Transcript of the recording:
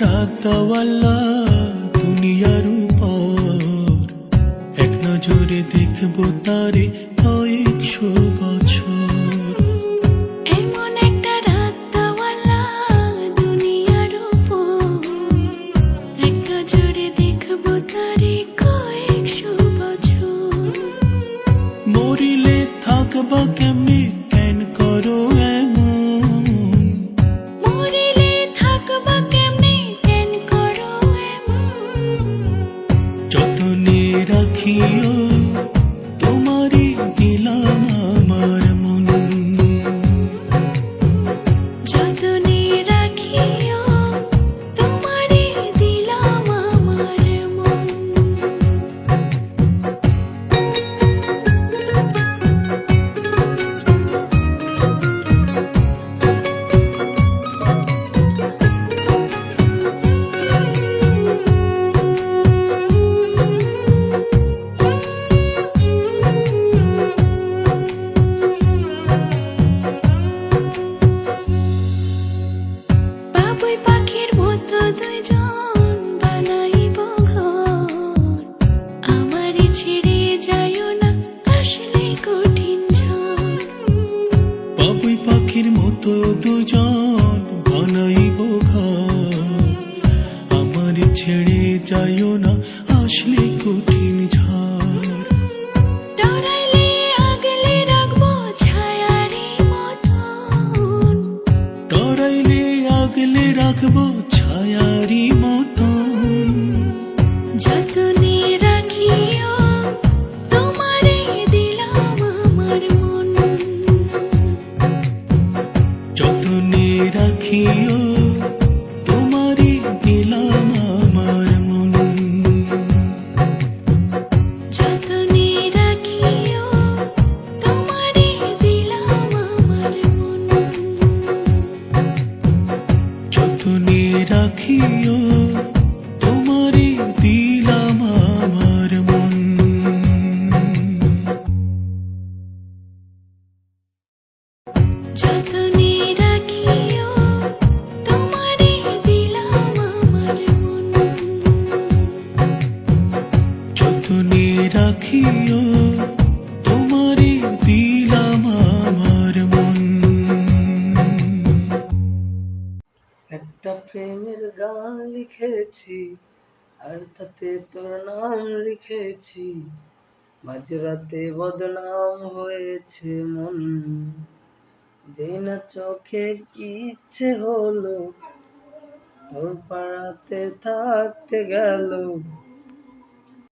রাত দেওয়ালা দুনিয়ার উপর, এক নজরে দেখবো তারে কয়েকশো বছর। এমন একটা রাত দেওয়ালা দুনিয়ার উপর, এক নজরে দেখবো তারে কয়েকশো বছর। মরিলে থাকবা কেমনে কেন করো এমন, মরিলে থাকবা কেমনে কেন করো এমন। যতনে রাখিও তোমারই দিলাম আমার মন, যতনে রাখিও তোমারে দিলাম আমার মন। বাবুই পাখির মতো দুইজন বানাইব ঘর, আমারে ছেড়ে যাইও না আসলে কঠিন ঝড়। বাবুই পাখির মতো দুজন বানাইব ঘর, আমার ছেড়ে যাইও না আসলে কঠিন ঝড়। ডরাইলে আগলে রাখবো ছায়ারি মতন, ডরাইলে আগলে রাখবো ছায়ারি মতন, যতনে রাখিও তোমারে দিলাম আমার মন। যতনে রাখিও তোমারই দিলাম আমার মন, যতনে রাখিও তোমারে দিলাম আমার মন। যতনে রাখিও তোমারই দিলাম আমার মন। যতনে রাখিও তোমারে দিলাম আমার মন। যতনে রাখিও তোমারই দিলাম আমার মন। একটা প্রেমের গান লিখেছি আর তাতে তোর নাম লিখেছি, মাঝরাতে বদনাম হয়েছে মন। যে না চোখে ইচ্ছে হলো তোর পাড়াতে থাকতে গেল,